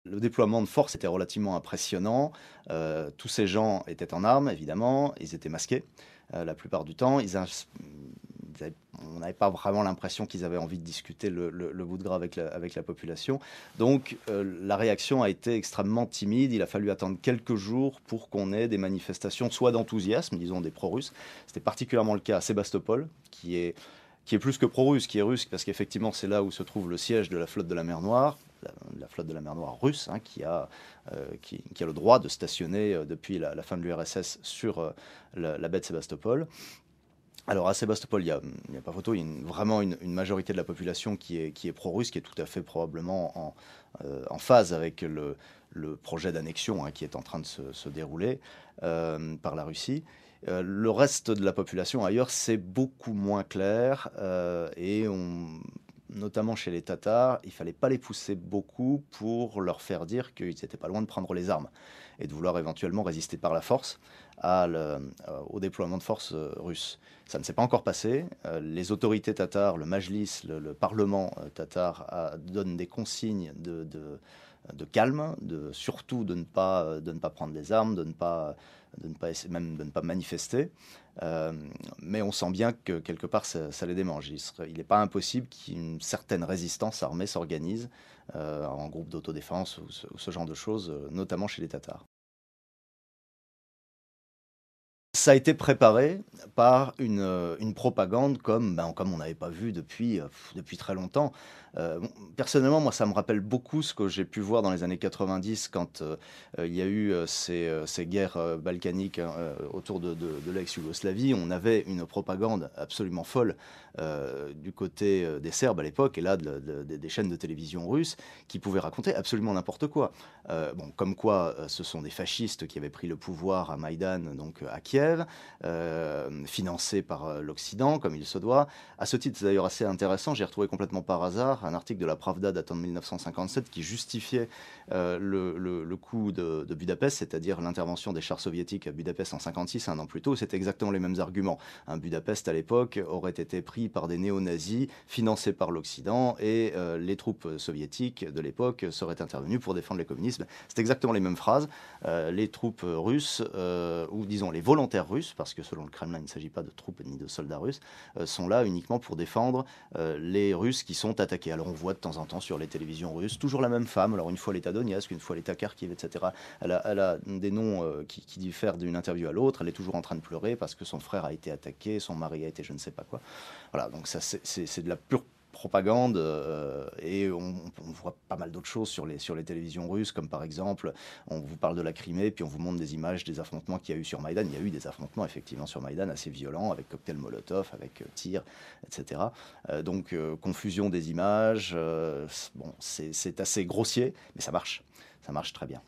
Le déploiement de force était relativement impressionnant. Tous ces gens étaient en armes, évidemment, ils étaient masqués, la plupart du temps. Ils avaient On n'avait pas vraiment l'impression qu'ils avaient envie de discuter le bout de gras avec la population. Donc, la réaction a été extrêmement timide. Il a fallu attendre quelques jours pour qu'on ait des manifestations, soit d'enthousiasme, disons des pro-russes. C'était particulièrement le cas à Sébastopol, qui est plus que pro-russe, qui est russe, parce qu'effectivement, c'est là où se trouve le siège de la flotte de la mer Noire, la flotte de la mer Noire russe, hein, qui a le droit de stationner depuis la fin de l'URSS sur la baie de Sébastopol. Alors à Sébastopol, il y a pas photo, il y a vraiment une majorité de la population qui est pro-russe, qui est tout à fait probablement en phase avec le projet d'annexion, hein, qui est en train de se dérouler par la Russie. Le reste de la population ailleurs, c'est beaucoup moins clair, notamment chez les Tatars, il fallait pas les pousser beaucoup pour leur faire dire qu'ils n'étaient pas loin de prendre les armes et de vouloir éventuellement résister par la force au déploiement de forces russes. Ça ne s'est pas encore passé. Les autorités tatares, le Majlis, le parlement tatar, donnent des consignes de calme, surtout de ne pas prendre les armes, même de ne pas manifester. Mais on sent bien que quelque part ça les démange. Il n'est pas impossible qu'une certaine résistance armée s'organise en groupe d'autodéfense ou ce genre de choses, notamment chez les Tatars. Ça a été préparé par une propagande comme on n'avait pas vu depuis très longtemps. Bon, personnellement, moi, ça me rappelle beaucoup ce que j'ai pu voir dans les années 90 quand, il y a eu, ces guerres, balkaniques, hein, autour de l'ex-Yougoslavie. On avait une propagande absolument folle, du côté, des Serbes à l'époque et là des chaînes de télévision russes qui pouvaient raconter absolument n'importe quoi. Bon, comme quoi, ce sont des fascistes qui avaient pris le pouvoir à Maïdan, donc à Kiev, financés par l'Occident, comme il se doit. À ce titre, c'est d'ailleurs assez intéressant, j'ai retrouvé complètement par hasard un article de la Pravda datant de 1957 qui justifiait le coup de Budapest, c'est-à-dire l'intervention des chars soviétiques à Budapest en 56, un an plus tôt. C'était exactement les mêmes arguments. Budapest, à l'époque, aurait été pris par des néo-nazis financés par l'Occident et les troupes soviétiques de l'époque seraient intervenues pour défendre les communistes. C'est exactement les mêmes phrases. Les troupes russes, ou disons les volontaires russes, parce que selon le Kremlin, il ne s'agit pas de troupes ni de soldats russes, sont là uniquement pour défendre les Russes qui sont attaqués. Alors on voit de temps en temps sur les télévisions russes toujours la même femme, alors une fois elle est à Donetsk, une fois elle est à Kharkiv, etc. Elle a des noms qui diffèrent d'une interview à l'autre, elle est toujours en train de pleurer parce que son frère a été attaqué, son mari a été je ne sais pas quoi. Voilà, donc ça c'est de la pure propagande, et on voit pas mal d'autres choses sur les télévisions russes, comme par exemple, on vous parle de la Crimée, puis on vous montre des images des affrontements qu'il y a eu sur Maïdan. Il y a eu des affrontements effectivement sur Maïdan assez violents, avec cocktail Molotov, avec tirs, etc. Donc confusion des images, bon, c'est assez grossier, mais ça marche très bien.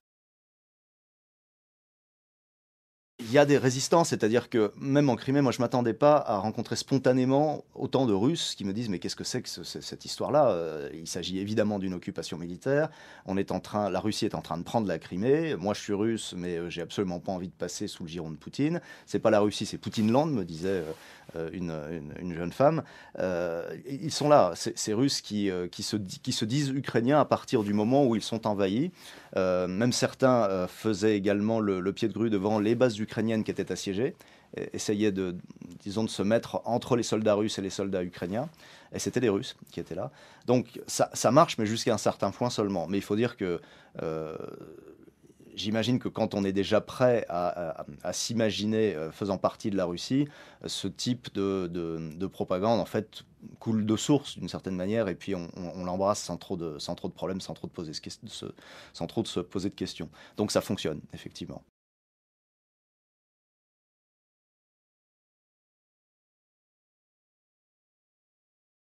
Il y a des résistances, c'est-à-dire que même en Crimée, moi je m'attendais pas à rencontrer spontanément autant de Russes qui me disent mais qu'est-ce que c'est que cette histoire-là. Il s'agit évidemment d'une occupation militaire. La Russie est en train de prendre la Crimée. Moi je suis russe, mais j'ai absolument pas envie de passer sous le giron de Poutine. C'est pas la Russie, c'est Poutineland, me disait une jeune femme. Ils sont là, ces Russes qui se disent ukrainiens à partir du moment où ils sont envahis. Même certains faisaient également le pied de grue devant les bases ukrainiennes qui étaient assiégées, essayaient disons, de se mettre entre les soldats russes et les soldats ukrainiens. Et c'était les Russes qui étaient là. Donc ça marche, mais jusqu'à un certain point seulement. Mais il faut dire que euh, j'imagine que quand on est déjà prêt à s'imaginer faisant partie de la Russie, ce type de propagande, en fait, coule de source d'une certaine manière, et puis on l'embrasse sans trop de problèmes, sans trop de se poser de questions. Donc ça fonctionne, effectivement.